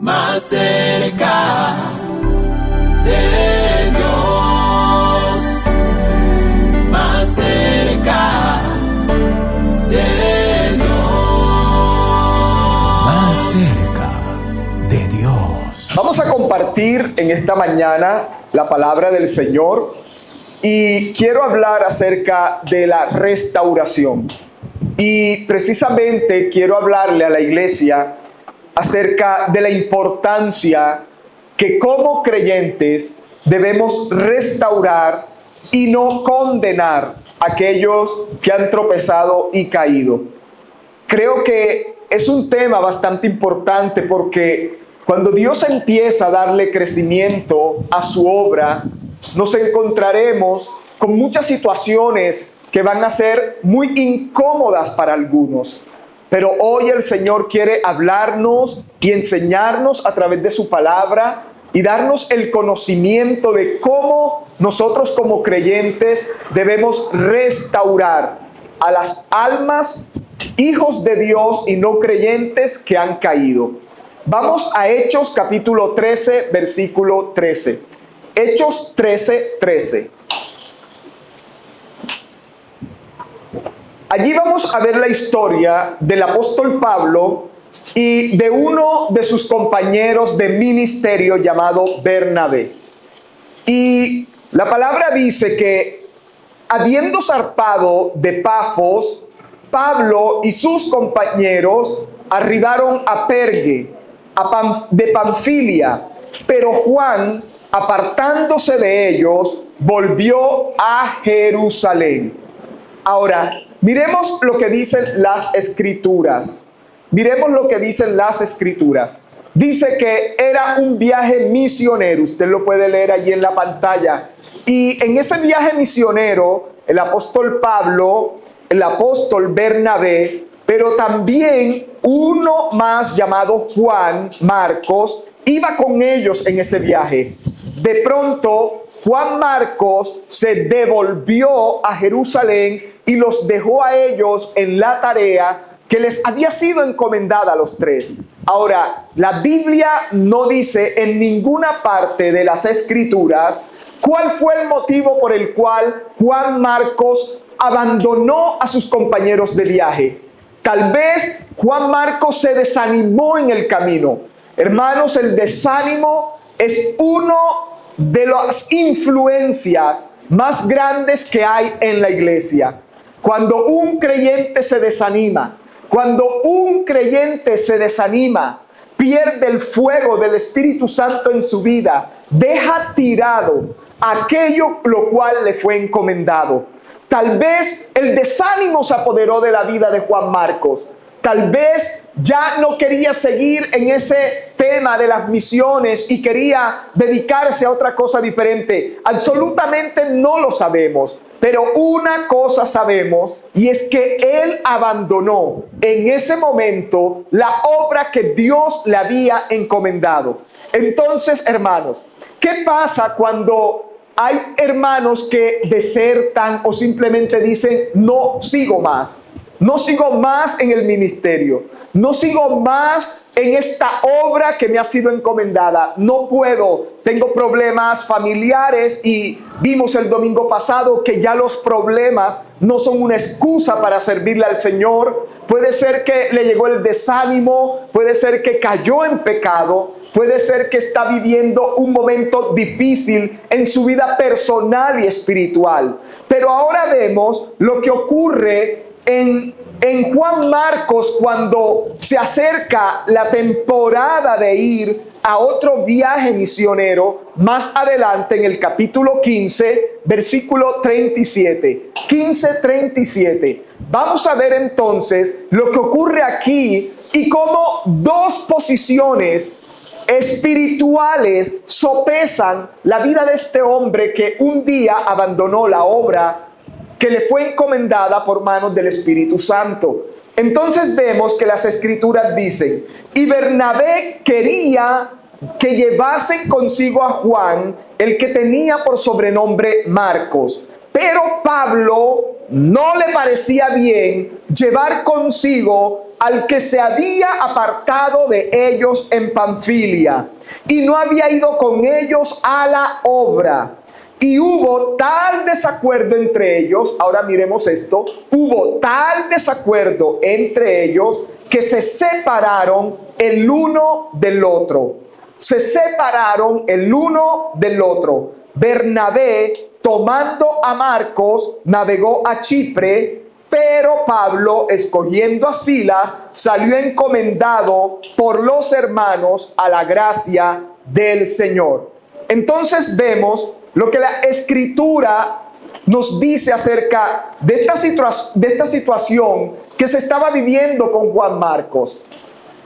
más cerca de Dios, más cerca de Dios, más cerca de Dios. Vamos a compartir en esta mañana la palabra del Señor y quiero hablar acerca de la restauración. Y precisamente quiero hablarle a la iglesia acerca de la importancia que como creyentes debemos restaurar y no condenar a aquellos que han tropezado y caído. Creo que es un tema bastante importante porque cuando Dios empieza a darle crecimiento a su obra, nos encontraremos con muchas situaciones que van a ser muy incómodas para algunos. Pero hoy el Señor quiere hablarnos y enseñarnos a través de su palabra y darnos el conocimiento de cómo nosotros como creyentes debemos restaurar a las almas, hijos de Dios y no creyentes que han caído. Vamos a Hechos capítulo 13, versículo 13. Hechos 13, 13. Allí vamos a ver la historia del apóstol Pablo y de uno de sus compañeros de ministerio llamado Bernabé. Y la palabra dice que habiendo zarpado de Pafos, Pablo y sus compañeros arribaron a Perge, de Panfilia, pero Juan, apartándose de ellos, volvió a Jerusalén. Ahora, miremos lo que dicen las Escrituras. Miremos lo que dicen las Escrituras. Dice que era un viaje misionero. Usted lo puede leer allí en la pantalla. Y en ese viaje misionero, el apóstol Pablo, el apóstol Bernabé, pero también uno más llamado Juan Marcos, iba con ellos en ese viaje. De pronto, Juan Marcos se devolvió a Jerusalén y los dejó a ellos en la tarea que les había sido encomendada a los tres. Ahora, la Biblia no dice en ninguna parte de las Escrituras cuál fue el motivo por el cual Juan Marcos abandonó a sus compañeros de viaje. Tal vez Juan Marcos se desanimó en el camino. Hermanos, el desánimo es uno de las influencias más grandes que hay en la iglesia. Cuando un creyente se desanima, pierde el fuego del Espíritu Santo en su vida, deja tirado aquello lo cual le fue encomendado. Tal vez el desánimo se apoderó de la vida de Juan Marcos. Tal vez ya no quería seguir en ese tema de las misiones y quería dedicarse a otra cosa diferente. Absolutamente no lo sabemos. Pero una cosa sabemos y es que él abandonó en ese momento la obra que Dios le había encomendado. Entonces, hermanos, ¿qué pasa cuando hay hermanos que desertan o simplemente dicen no sigo más? No sigo más en el ministerio. No sigo más en esta obra que me ha sido encomendada. No puedo. Tengo problemas familiares y vimos el domingo pasado que ya los problemas no son una excusa para servirle al Señor. Puede ser que le llegó el desánimo. Puede ser que cayó en pecado. Puede ser que está viviendo un momento difícil en su vida personal y espiritual. Pero ahora vemos lo que ocurre en Juan Marcos cuando se acerca la temporada de ir a otro viaje misionero más adelante en el capítulo 15, versículo 37. 15:37. Vamos a ver entonces lo que ocurre aquí y cómo dos posiciones espirituales sopesan la vida de este hombre que un día abandonó la obra que le fue encomendada por manos del Espíritu Santo. Entonces vemos que las Escrituras dicen, y Bernabé quería que llevasen consigo a Juan, el que tenía por sobrenombre Marcos. Pero Pablo no le parecía bien llevar consigo al que se había apartado de ellos en Panfilia y no había ido con ellos a la obra. Y hubo tal desacuerdo entre ellos, ahora miremos esto, hubo tal desacuerdo entre ellos que se separaron el uno del otro. Se separaron el uno del otro. Bernabé, tomando a Marcos, navegó a Chipre, pero Pablo, escogiendo a Silas, salió encomendado por los hermanos a la gracia del Señor. Entonces vemos lo que la Escritura nos dice acerca de esta situación que se estaba viviendo con Juan Marcos.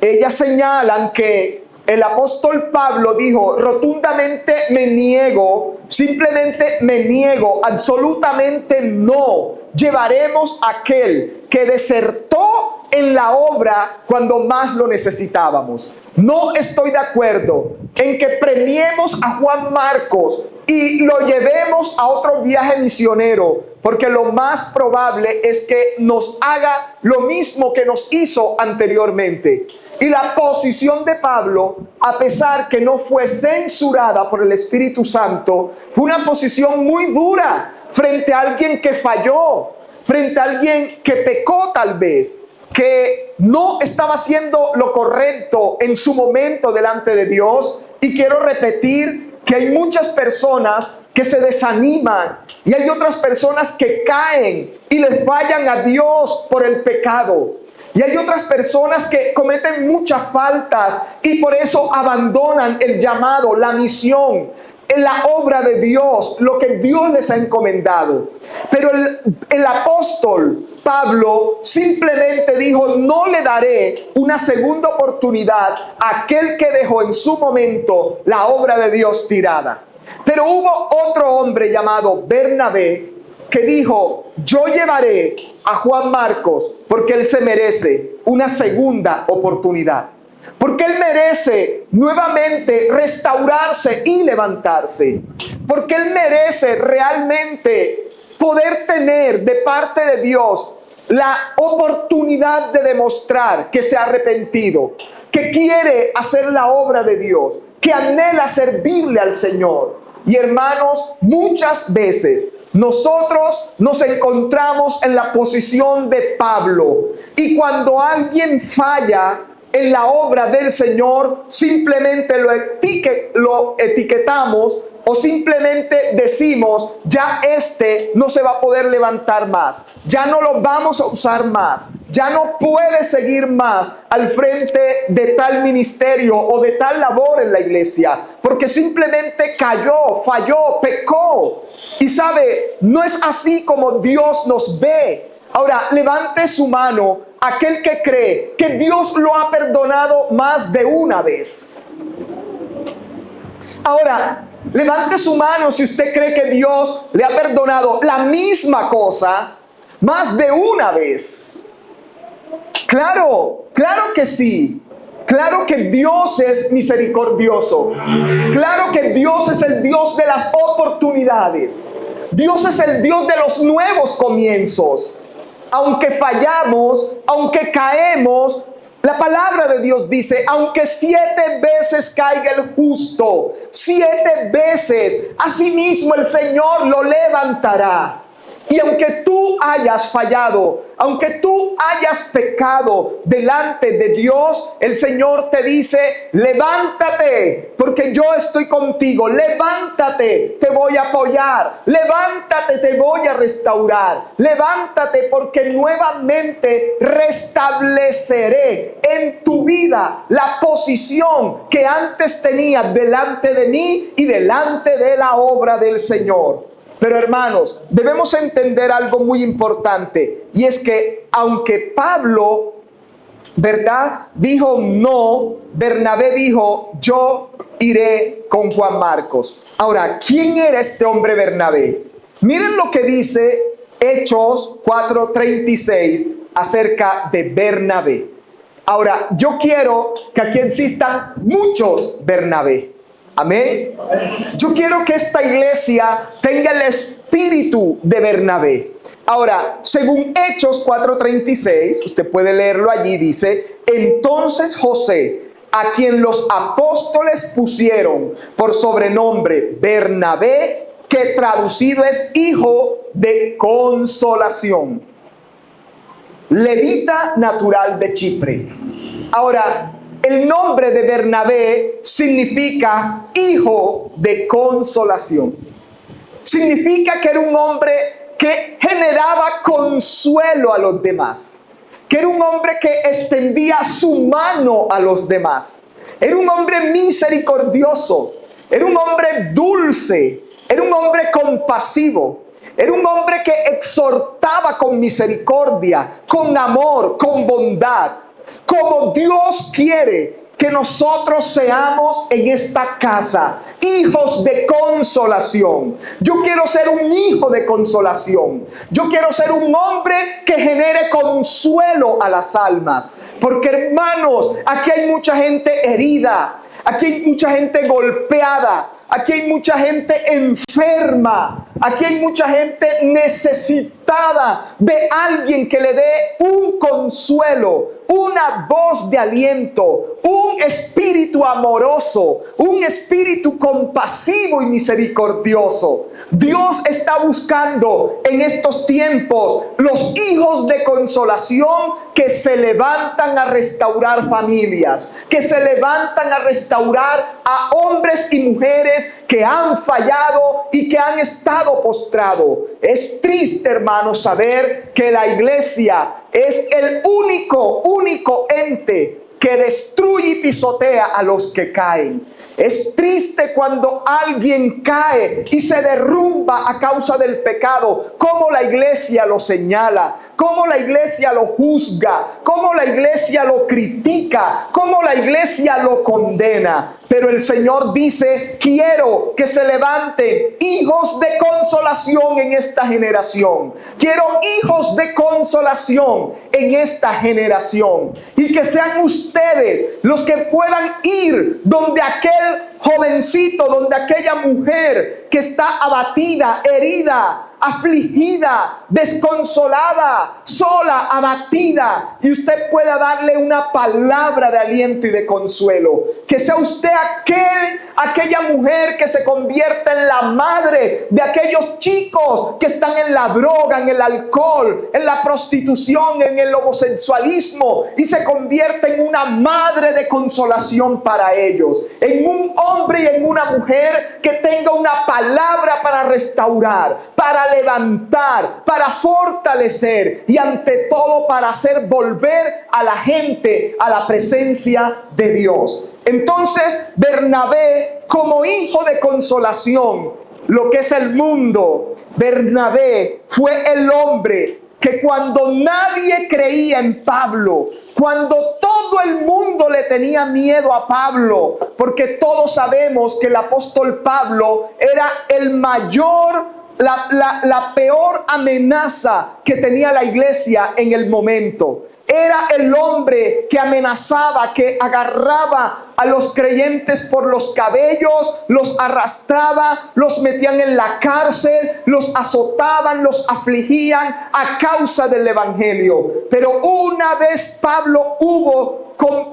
Ellas señalan que el apóstol Pablo dijo: rotundamente me niego, simplemente me niego, absolutamente no llevaremos a aquel que desertó en la obra cuando más lo necesitábamos. No estoy de acuerdo en que premiemos a Juan Marcos y lo llevemos a otro viaje misionero, porque lo más probable es que nos haga lo mismo que nos hizo anteriormente. Y la posición de Pablo, a pesar que no fue censurada por el Espíritu Santo, fue una posición muy dura frente a alguien que falló, frente a alguien que pecó tal vez, que no estaba haciendo lo correcto en su momento delante de Dios. Y quiero repetir que hay muchas personas que se desaniman y hay otras personas que caen y les fallan a Dios por el pecado. Y hay otras personas que cometen muchas faltas y por eso abandonan el llamado, la misión, en la obra de Dios, lo que Dios les ha encomendado. Pero el apóstol Pablo simplemente dijo: no le daré una segunda oportunidad a aquel que dejó en su momento la obra de Dios tirada. Pero hubo otro hombre llamado Bernabé que dijo: yo llevaré a Juan Marcos porque él se merece una segunda oportunidad. Porque él merece nuevamente restaurarse y levantarse. Porque él merece realmente poder tener de parte de Dios la oportunidad de demostrar que se ha arrepentido, que quiere hacer la obra de Dios, que anhela servirle al Señor. Y hermanos, muchas veces nosotros nos encontramos en la posición de Pablo. Y cuando alguien falla en la obra del Señor, simplemente lo etiquetamos o simplemente decimos: ya no se va a poder levantar más, ya no lo vamos a usar más, ya no puede seguir más al frente de tal ministerio o de tal labor en la iglesia, porque simplemente cayó, falló, pecó. Y sabe, no es así como Dios nos ve. Ahora, levante su mano aquel que cree que Dios lo ha perdonado más de una vez. Ahora, levante su mano si usted cree que Dios le ha perdonado la misma cosa más de una vez. Claro, claro que sí. Claro que Dios es misericordioso. Claro que Dios es el Dios de las oportunidades. Dios es el Dios de los nuevos comienzos. Aunque fallamos, aunque caemos, la palabra de Dios dice: aunque 7 veces caiga el justo, 7 veces, asimismo el Señor lo levantará. Y aunque tú hayas fallado, aunque tú hayas pecado delante de Dios, el Señor te dice: levántate, porque yo estoy contigo. Levántate, te voy a apoyar. Levántate, te voy a restaurar. Levántate, porque nuevamente restableceré en tu vida la posición que antes tenías delante de mí y delante de la obra del Señor. Pero hermanos, debemos entender algo muy importante, y es que aunque Pablo, ¿verdad?, dijo no, Bernabé dijo: yo iré con Juan Marcos. Ahora, ¿quién era este hombre Bernabé? Miren lo que dice Hechos 4:36 acerca de Bernabé. Ahora, yo quiero que aquí existan muchos Bernabé. Amén. Yo quiero que esta iglesia tenga el espíritu espíritu de Bernabé. Ahora, según Hechos 4:36, usted puede leerlo allí, dice: entonces José, a quien los apóstoles pusieron por sobrenombre Bernabé, que traducido es hijo de consolación, levita natural de Chipre. Ahora, el nombre de Bernabé significa hijo de consolación. Significa que era un hombre que generaba consuelo a los demás, que era un hombre que extendía su mano a los demás, era un hombre misericordioso, era un hombre dulce, era un hombre compasivo, era un hombre que exhortaba con misericordia, con amor, con bondad, como Dios quiere que nosotros seamos en esta casa, hijos de consolación. Yo quiero ser un hijo de consolación. Yo quiero ser un hombre que genere consuelo a las almas. Porque, hermanos, aquí hay mucha gente herida, aquí hay mucha gente golpeada, aquí hay mucha gente enferma, aquí hay mucha gente necesitada de alguien que le dé un consuelo, una voz de aliento, un espíritu amoroso, un espíritu compasivo y misericordioso. Dios está buscando en estos tiempos los hijos de consolación que se levantan a restaurar familias, que se levantan a restaurar a hombres y mujeres que han fallado y que han estado postrados. Es triste, hermanos, saber que la iglesia es el único ente que destruye y pisotea a los que caen. Es triste cuando alguien cae y se derrumba a causa del pecado, cómo la iglesia lo señala, cómo la iglesia lo juzga, cómo la iglesia lo critica, cómo la iglesia lo condena. Pero el Señor dice: quiero que se levanten hijos de consolación en esta generación. Quiero hijos de consolación en esta generación. Y que sean ustedes los que puedan ir donde aquel jovencito, donde aquella mujer que está abatida, herida, afligida, desconsolada, sola, abatida, y usted pueda darle una palabra de aliento y de consuelo. Que sea usted aquella mujer que se convierta en la madre de aquellos chicos que están en la droga, en el alcohol, en la prostitución, en el homosexualismo, y se convierte en una madre de consolación para ellos, en un hombre y en una mujer que tenga una palabra para restaurar, para levantar, para fortalecer y ante todo para hacer volver a la gente a la presencia de Dios. Entonces, Bernabé, como hijo de consolación, lo que es el mundo, Bernabé fue el hombre que cuando nadie creía en Pablo, cuando todo el mundo le tenía miedo a Pablo, porque todos sabemos que el apóstol Pablo era el mayor, la peor amenaza que tenía la iglesia en el momento. Era el hombre que amenazaba, que agarraba a los creyentes por los cabellos, los arrastraba, los metían en la cárcel, los azotaban, los afligían a causa del evangelio. Pero una vez Pablo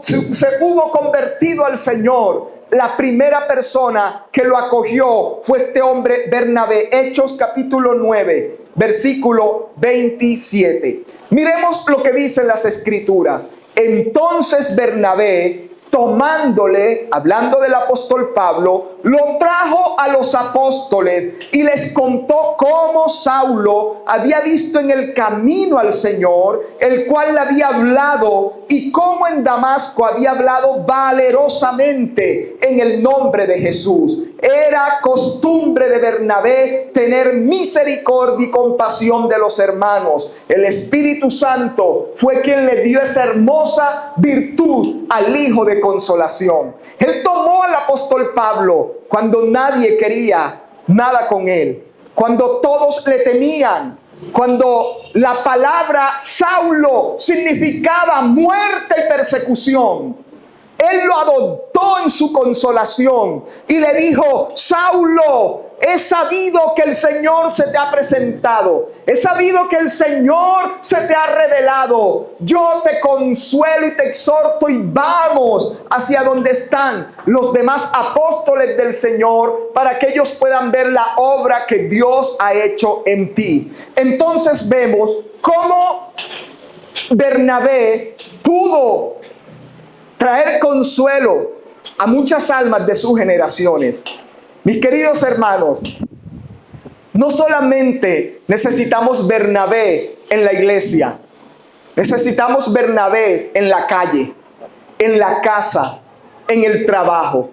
se hubo convertido al Señor, la primera persona que lo acogió fue este hombre Bernabé. Hechos capítulo 9, versículo 27. Miremos lo que dicen las escrituras. Entonces Bernabé, tomándole, hablando del apóstol Pablo, lo trajo a los apóstoles y les contó cómo Saulo había visto en el camino al Señor, el cual le había hablado, y cómo en Damasco había hablado valerosamente en el nombre de Jesús. Era costumbre de Bernabé tener misericordia y compasión de los hermanos. El Espíritu Santo fue quien le dio esa hermosa virtud al hijo de consolación. Él tomó al apóstol Pablo cuando nadie quería nada con él, cuando todos le temían, cuando la palabra Saulo significaba muerte y persecución. Él lo adoptó en su consolación y le dijo: Saulo, he sabido que el Señor se te ha presentado, he sabido que el Señor se te ha revelado. Yo te consuelo y te exhorto y vamos hacia donde están los demás apóstoles del Señor para que ellos puedan ver la obra que Dios ha hecho en ti. Entonces vemos cómo Bernabé pudo traer consuelo a muchas almas de sus generaciones. Mis queridos hermanos, no solamente necesitamos Bernabé en la iglesia, necesitamos Bernabé en la calle, en la casa, en el trabajo.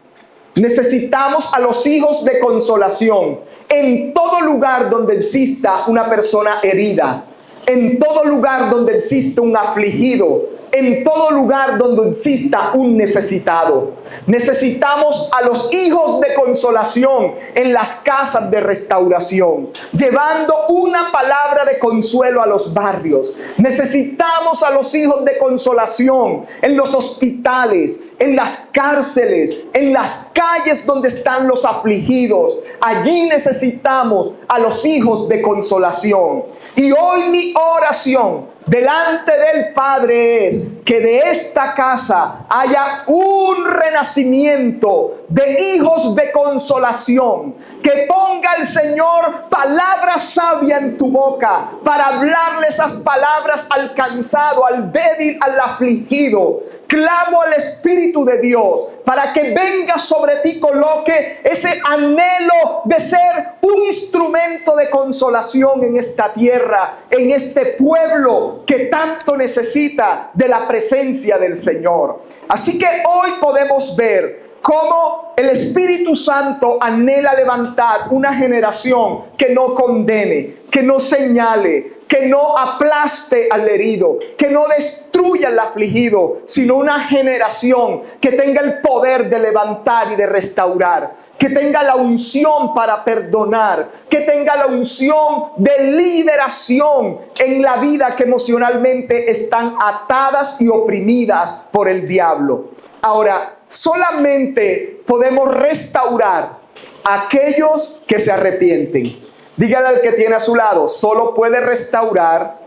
Necesitamos a los hijos de consolación en todo lugar donde exista una persona herida, en todo lugar donde exista un afligido, en todo lugar donde exista un necesitado. Necesitamos a los hijos de consolación en las casas de restauración, llevando una palabra de consuelo a los barrios. Necesitamos a los hijos de consolación en los hospitales, en las cárceles, en las calles donde están los afligidos. Allí necesitamos a los hijos de consolación. Y hoy mi oración delante del Padre es que de esta casa haya un renacimiento de hijos de consolación, que ponga el Señor palabra sabia en tu boca para hablarle esas palabras al cansado, al débil, al afligido. Clamo al Espíritu de Dios para que venga sobre ti, coloque ese anhelo de ser un instrumento de consolación en esta tierra, en este pueblo que tanto necesita de la presencia del Señor. Así que hoy podemos ver cómo el Espíritu Santo anhela levantar una generación que no condene, que no señale, que no aplaste al herido, que no destruya al afligido, sino una generación que tenga el poder de levantar y de restaurar, que tenga la unción para perdonar, que tenga la unción de liberación en la vida que emocionalmente están atadas y oprimidas por el diablo. Ahora, solamente podemos restaurar a aquellos que se arrepienten. Dígale al que tiene a su lado, solo puede restaurar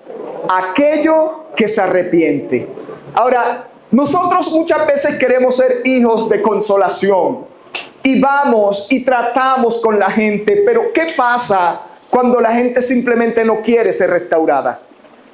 aquello que se arrepiente. Ahora, nosotros muchas veces queremos ser hijos de consolación y vamos y tratamos con la gente, pero ¿qué pasa cuando la gente simplemente no quiere ser restaurada?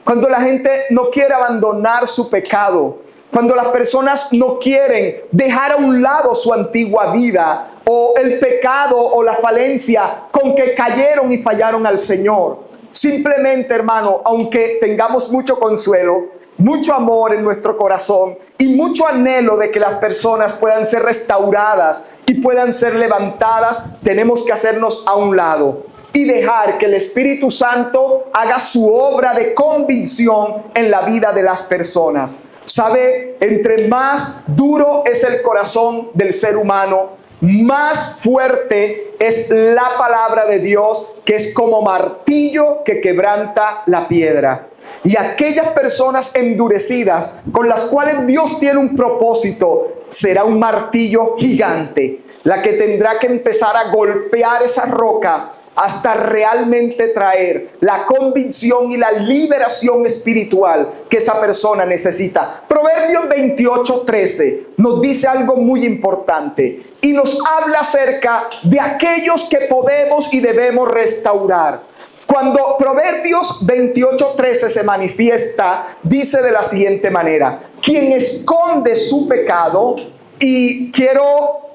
Cuando la gente no quiere abandonar su pecado, cuando las personas no quieren dejar a un lado su antigua vida o el pecado o la falencia con que cayeron y fallaron al Señor. Simplemente, hermano, aunque tengamos mucho consuelo, mucho amor en nuestro corazón y mucho anhelo de que las personas puedan ser restauradas y puedan ser levantadas, tenemos que hacernos a un lado y dejar que el Espíritu Santo haga su obra de convicción en la vida de las personas. ¿Sabe? Entre más duro es el corazón del ser humano, más fuerte es la palabra de Dios, que es como martillo que quebranta la piedra. Y aquellas personas endurecidas con las cuales Dios tiene un propósito, será un martillo gigante, la que tendrá que empezar a golpear esa roca hasta realmente traer la convicción y la liberación espiritual que esa persona necesita. Proverbios 28:13 nos dice algo muy importante y nos habla acerca de aquellos que podemos y debemos restaurar. Cuando Proverbios 28:13 se manifiesta, dice de la siguiente manera: quien esconde su pecado, y quiero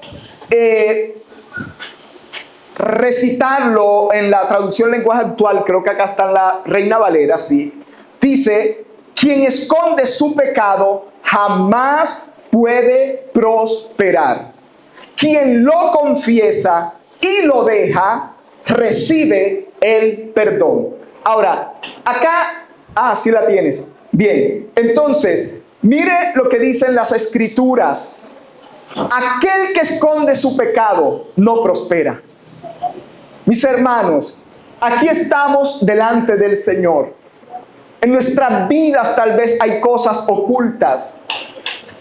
recitarlo en la traducción lenguaje actual, creo que acá está en la Reina Valera, sí. Dice: quien esconde su pecado jamás puede prosperar. Quien lo confiesa y lo deja, recibe el perdón. Ahora, acá, sí la tienes. Bien, entonces, mire lo que dicen las Escrituras. Aquel que esconde su pecado no prospera. Mis hermanos, aquí estamos delante del Señor. En nuestras vidas tal vez hay cosas ocultas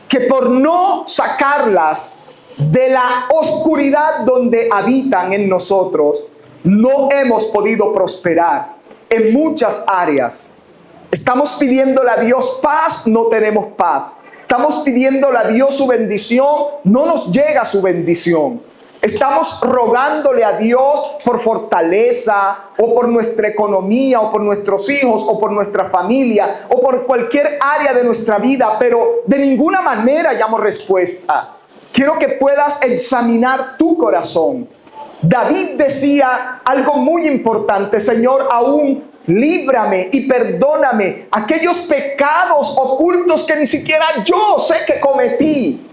que por no sacarlas de la oscuridad donde habitan en nosotros, no hemos podido prosperar en muchas áreas. Estamos pidiéndole a Dios paz, no tenemos paz. Estamos pidiéndole a Dios su bendición, no nos llega su bendición. Estamos rogándole a Dios por fortaleza, o por nuestra economía, o por nuestros hijos, o por nuestra familia, o por cualquier área de nuestra vida, pero de ninguna manera hallamos respuesta. Quiero que puedas examinar tu corazón. David decía algo muy importante: Señor, aún líbrame y perdóname aquellos pecados ocultos que ni siquiera yo sé que cometí.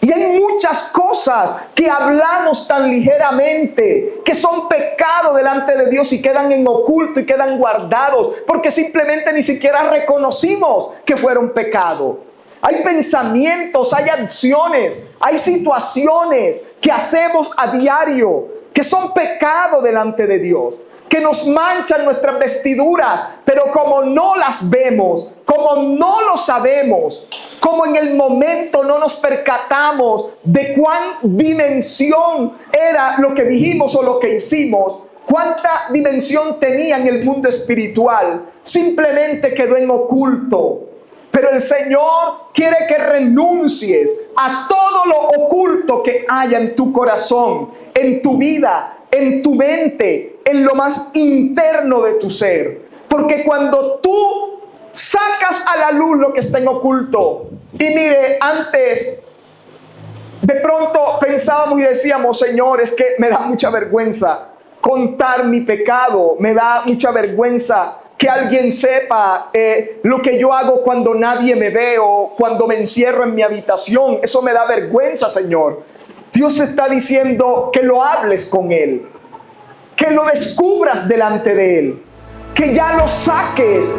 Y hay muchas cosas que hablamos tan ligeramente, que son pecado delante de Dios y quedan en oculto y quedan guardados, porque simplemente ni siquiera reconocimos que fueron pecado. Hay pensamientos, hay acciones, hay situaciones que hacemos a diario que son pecado delante de Dios, que nos manchan nuestras vestiduras, pero como no las vemos, como no lo sabemos, como en el momento no nos percatamos de cuán dimensión era lo que dijimos o lo que hicimos, cuánta dimensión tenía en el mundo espiritual, simplemente quedó en oculto. Pero el Señor quiere que renuncies a todo lo oculto que haya en tu corazón, en tu vida, en tu mente, en lo más interno de tu ser. Porque cuando tú sacas a la luz lo que está en oculto, y mire, antes de pronto pensábamos y decíamos: Señor, es que me da mucha vergüenza contar mi pecado, me da mucha vergüenza que alguien sepa lo que yo hago cuando nadie me ve o cuando me encierro en mi habitación. Eso me da vergüenza, Señor. Dios está diciendo que lo hables con Él, que lo descubras delante de Él, que ya lo saques